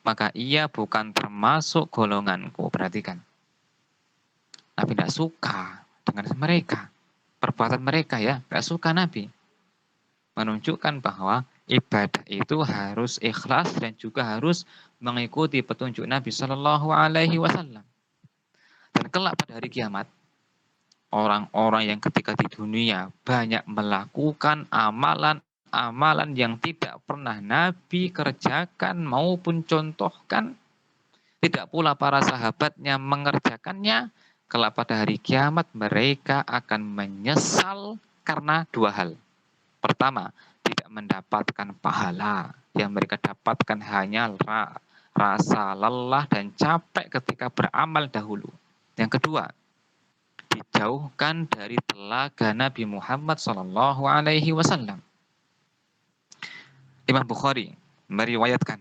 maka ia bukan termasuk golonganku. Perhatikan. Nabi tidak suka dengan mereka, perbuatan mereka ya, tidak suka Nabi. Menunjukkan bahwa ibadah itu harus ikhlas dan juga harus mengikuti petunjuk Nabi Shallallahu Alaihi Wasallam. Dan kelak pada hari kiamat, orang-orang yang ketika di dunia banyak melakukan amalan-amalan yang tidak pernah Nabi kerjakan maupun contohkan, tidak pula para sahabatnya mengerjakannya, kelak pada hari kiamat mereka akan menyesal karena 2 hal. Pertama, tidak mendapatkan pahala. Yang mereka dapatkan hanya rasa lelah dan capek ketika beramal dahulu. Yang kedua, dijauhkan dari telaga Nabi Muhammad Sallallahu Alaihi Wasallam. Imam Bukhari meriwayatkan,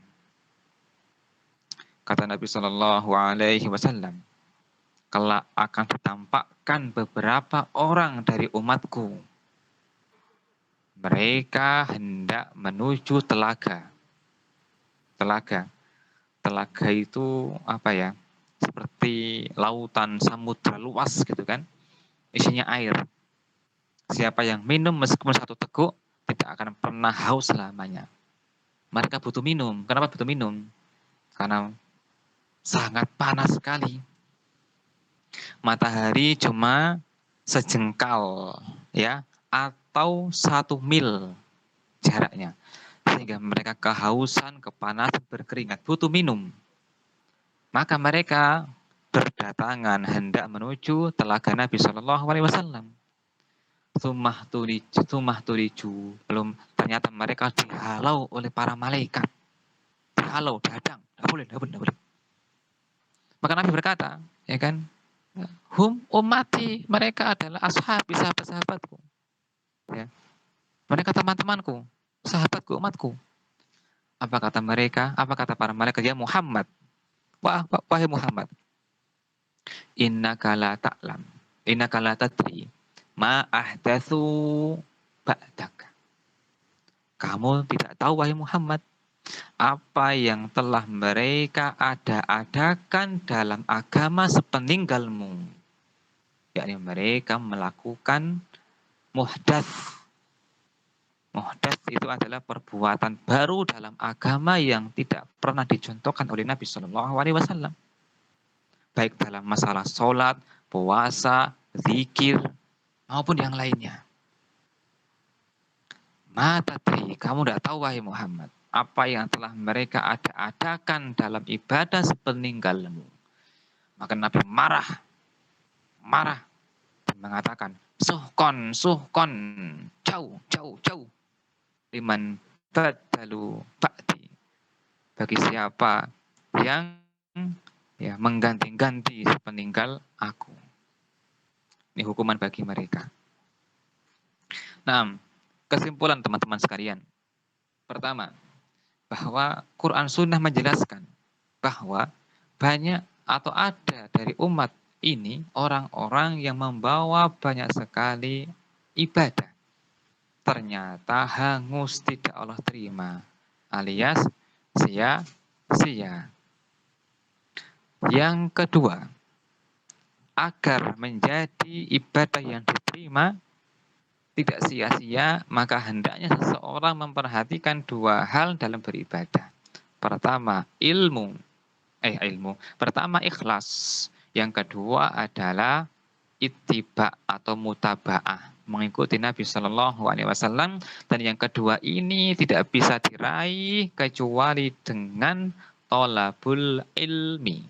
kata Nabi Sallallahu Alaihi Wasallam, kelak akan ditampakkan beberapa orang dari umatku. Mereka hendak menuju telaga. Telaga itu apa ya? Seperti lautan samudra luas gitu kan. Isinya air. Siapa yang minum meskipun 1 teguk tidak akan pernah haus selamanya. Mereka butuh minum. Kenapa butuh minum? Karena sangat panas sekali. Matahari cuma sejengkal ya, atau 1 mil jaraknya. Sehingga mereka kehausan, kepanasan, berkeringat, butuh minum. Maka mereka berdatangan hendak menuju telaga Nabi Shallallahu Alaihi Wasallam. Sumah tuliju. Belum ternyata mereka dihalau oleh para malaikat. Dihalau, dihadang. Tidak boleh, tidak boleh, tidak boleh. Maka Nabi berkata, ya kan, hum ummati, mereka adalah ashabi, sahabat-sahabatku. Ya. Mereka teman-temanku, sahabatku, umatku. Apa kata mereka? Apa kata para malaikat? Ya Muhammad. Wahai Muhammad. Innaka la ta'lam. Innaka la tadri. Ma ahdatsu ba'dak. Kamu tidak tahu, wahai Muhammad, apa yang telah mereka ada-adakan dalam agama sepeninggalmu. Yakni mereka melakukan muhdats. Muhdats itu adalah perbuatan baru dalam agama yang tidak pernah dicontohkan oleh Nabi Shallallahu Alaihi Wasallam. Baik dalam masalah sholat, puasa, zikir, maupun yang lainnya. Mata tadi, kamu tidak tahu, wahai Muhammad, apa yang telah mereka ada-adakan dalam ibadah sepeninggalmu. Maka Nabi marah, dan mengatakan, suhkon, jauh. Liman badalu ba'di. Bagi siapa yang mengganti-ganti sepeninggal aku. Ini hukuman bagi mereka. Nah, kesimpulan teman-teman sekalian. Pertama, bahwa Quran Sunnah menjelaskan bahwa banyak atau ada dari umat ini orang-orang yang membawa banyak sekali ibadah. Ternyata hangus, tidak Allah terima, alias sia-sia. Yang kedua, agar menjadi ibadah yang diterima tidak sia-sia, maka hendaknya seseorang memperhatikan dua hal dalam beribadah. Pertama, ilmu. Pertama, ikhlas. Yang kedua adalah ittiba atau mutaba'ah, mengikuti Nabi Shallallahu Alaihi Wasallam. Dan yang kedua ini tidak bisa diraih kecuali dengan tolabul ilmi,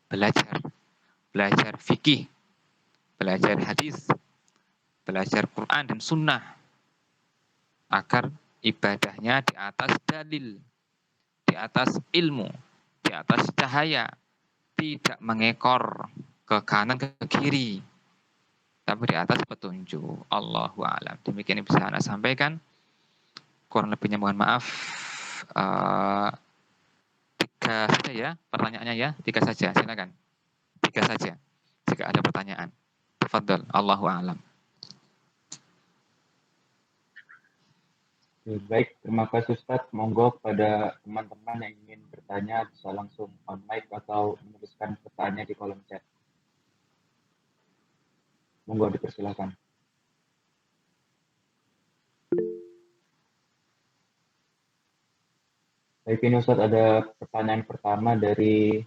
belajar fikih, belajar hadis, belajar Quran dan Sunnah, agar ibadahnya di atas dalil, di atas ilmu, di atas cahaya, tidak mengekor ke kanan ke kiri, tapi di atas petunjuk. Allahu a'lam. Demikian yang bisa Anda sampaikan. Kurang lebihnya mohon maaf. 3 saja ya pertanyaannya ya. 3 saja, silakan. 3 saja. Jika ada pertanyaan. Tafadhol. Allahu a'lam. Baik, terima kasih Ustaz. Monggo kepada teman-teman yang ingin bertanya bisa langsung on mic atau menuliskan pertanyaannya di kolom chat. Monggo dipersilakan. Baik, ini Ustaz ada pertanyaan pertama dari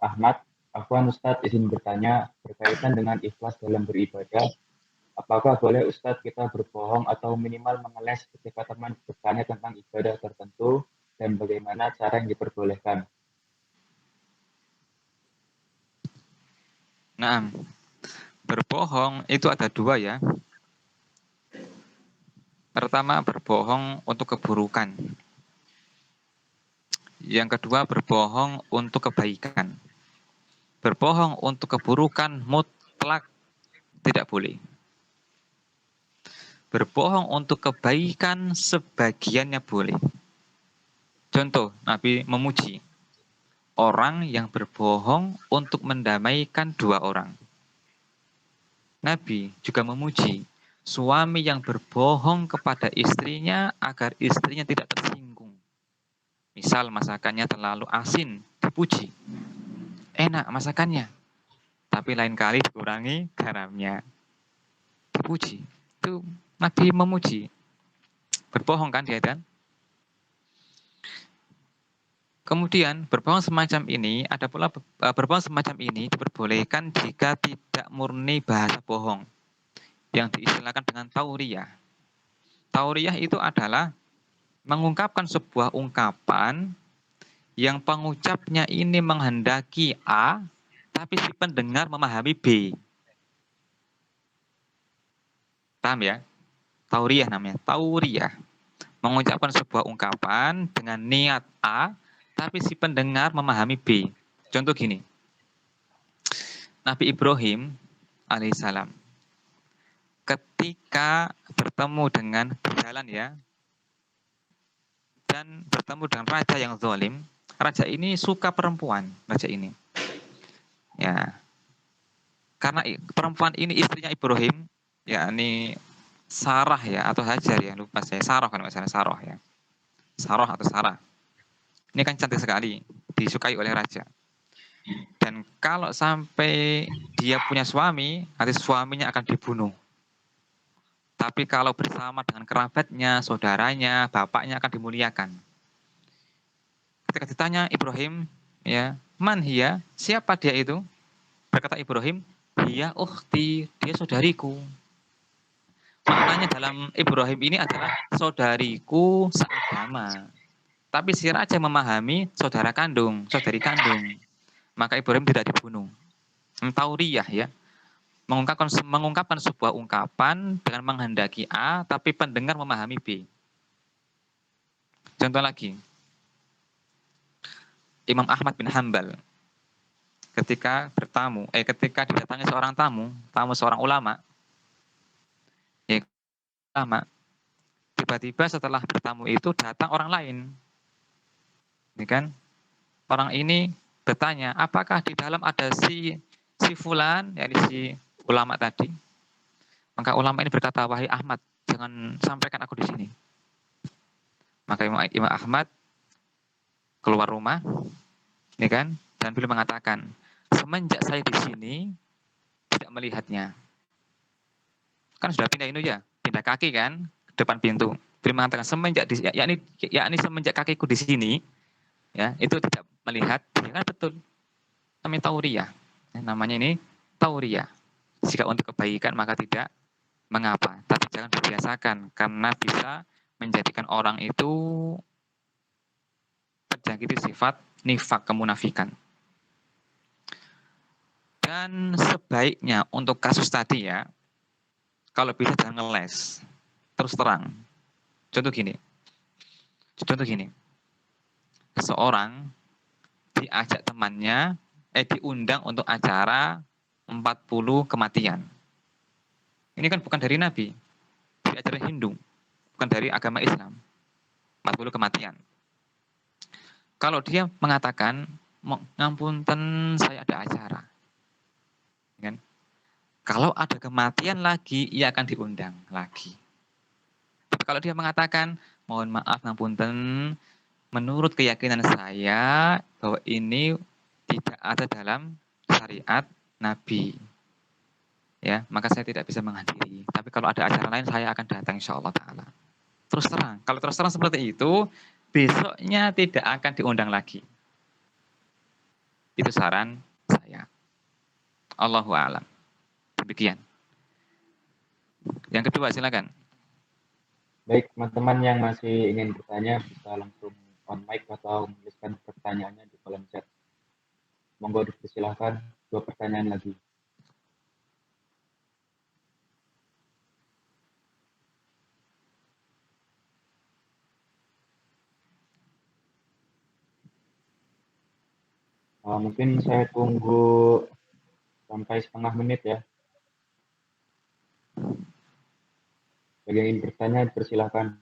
Ahmad. Afwan Ustaz izin bertanya berkaitan dengan ikhlas dalam beribadah. Apakah boleh Ustadz kita berbohong atau minimal mengeles ketika teman bertanya tentang ibadah tertentu dan bagaimana cara yang diperbolehkan? Nah, berbohong itu ada 2 ya. Pertama, berbohong untuk keburukan. Yang kedua, berbohong untuk kebaikan. Berbohong untuk keburukan mutlak tidak boleh. Berbohong untuk kebaikan sebagiannya boleh. Contoh, Nabi memuji orang yang berbohong untuk mendamaikan 2 orang. Nabi juga memuji suami yang berbohong kepada istrinya agar istrinya tidak tersinggung. Misal masakannya terlalu asin, dipuji. Enak masakannya, tapi lain kali dikurangi garamnya. Dipuji. Itu Nabi memuji. Berbohong kan dia dan? Kemudian berbohong semacam ini, ada pula berbohong semacam ini diperbolehkan jika tidak murni bahasa bohong, yang diistilahkan dengan tauriyah. Tauriyah itu adalah mengungkapkan sebuah ungkapan yang pengucapnya ini menghendaki A, tapi si pendengar memahami B. Paham ya? Tauriyah namanya, tauriyah. Mengucapkan sebuah ungkapan dengan niat A, tapi si pendengar memahami B. Contoh gini, Nabi Ibrahim alaihissalam ketika bertemu dengan berjalan ya, dan bertemu dengan raja yang zalim, raja ini suka perempuan, raja ini. Ya, karena perempuan ini istrinya Ibrahim, yakni Sarah ya atau Hajar ya, lupa saya, Sarah kan masalah Sarah ya. Sarah atau Sarah. Ini kan cantik sekali, disukai oleh raja. Dan kalau sampai dia punya suami, nanti suaminya akan dibunuh. Tapi kalau bersama dengan kerabatnya, saudaranya, bapaknya akan dimuliakan. Ketika ditanya Ibrahim, ya, man hiya, siapa dia itu? Berkata Ibrahim, hiya ukhti, dia saudariku. Maknanya dalam Ibrahim ini adalah saudariku seagama. Tapi si raja memahami saudara kandung, saudari kandung. Maka Ibrahim tidak dibunuh. Tauriyah ya. Mengungkapkan sebuah ungkapan dengan menghendaki A, tapi pendengar memahami B. Contoh lagi, Imam Ahmad bin Hambal ketika didatangi seorang tamu seorang ulama, ya ulama, tiba-tiba setelah bertamu itu datang orang lain, ya kan? Orang ini bertanya, apakah di dalam ada si fulan, yakni si ulama tadi? Maka ulama ini berkata, wahai Ahmad, jangan sampaikan aku di sini. Maka Imam Ahmad keluar rumah, ya kan? Dan beliau mengatakan, semenjak saya di sini tidak melihatnya. Kan sudah pindah ini ya, pindah kaki kan, depan pintu. Beliau mengatakan semenjak yakni semenjak kakiku di sini, ya itu tidak melihat, ya kan betul. Namanya tauriyah. Namanya ini tauriyah. Jika untuk kebaikan maka tidak mengapa, tapi jangan dibiasakan karena bisa menjadikan orang itu terjangkiti sifat nifak, kemunafikan. Dan sebaiknya untuk kasus tadi ya, kalau bisa jangan ngeles, terus terang. Contoh gini, seseorang diajak temannya, diundang untuk acara 40 kematian. Ini kan bukan dari Nabi, dari ajaran Hindu, bukan dari agama Islam. 40 kematian. Kalau dia mengatakan, ngapunten saya ada acara. Kan? Kalau ada kematian lagi, ia akan diundang lagi. Tapi kalau dia mengatakan, mohon maaf ngapunten, menurut keyakinan saya bahwa ini tidak ada dalam syariat Nabi. Ya, maka saya tidak bisa menghadiri. Tapi kalau ada acara lain saya akan datang insyaallah taala. Terus terang. Kalau terus terang seperti itu, besoknya tidak akan diundang lagi. Itu saran saya. Allahu a'lam. Demikian. Yang kedua silakan. Baik, teman-teman yang masih ingin bertanya bisa langsung on mic atau menuliskan pertanyaannya di kolom chat. Monggo dipersilahkan 2 pertanyaan lagi. Mungkin saya tunggu sampai setengah menit ya. Bagi yang ingin bertanya, dipersilahkan.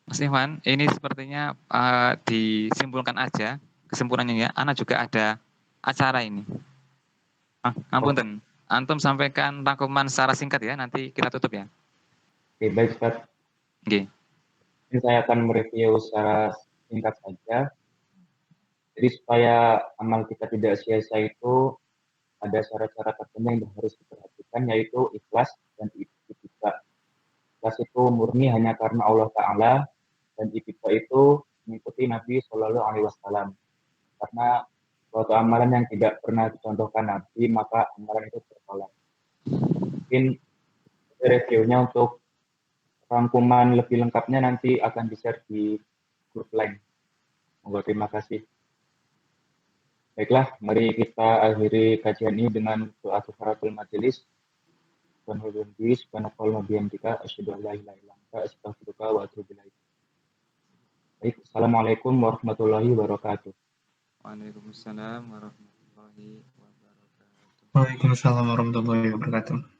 Mas Iwan, ini sepertinya disimpulkan aja. Kesimpulannya ya, Ana juga ada acara ini. Ngapunten. Antum sampaikan rangkuman secara singkat ya, nanti kita tutup ya. Oke, baik Ustaz. Oke. Ini saya akan mereview secara singkat saja. Jadi supaya amal kita tidak sia-sia itu ada syarat-syarat tertentu yang harus diperhatikan, yaitu ikhlas dan ittiba. Ikhlas itu murni hanya karena Allah Ta'ala, dan ittiba itu mengikuti Nabi Shallallahu Alaihi Wasallam. Karena suatu amalan yang tidak pernah dicontohkan Nabi, maka amalan itu tertolak. Mungkin reviewnya untuk rangkuman lebih lengkapnya nanti akan di-share di grup lain. Terima kasih. Baiklah, mari kita akhiri kajian ini dengan doa kafaratul majelis. Subhanakallahumma bihamdika asyhadu an la ilaha illa anta astaghfiruka wa atubu ilaik. Baik, assalamualaikum warahmatullahi wabarakatuh. Waalaikumsalam warahmatullahi wabarakatuh. Waalaikumsalam warahmatullahi wabarakatuh.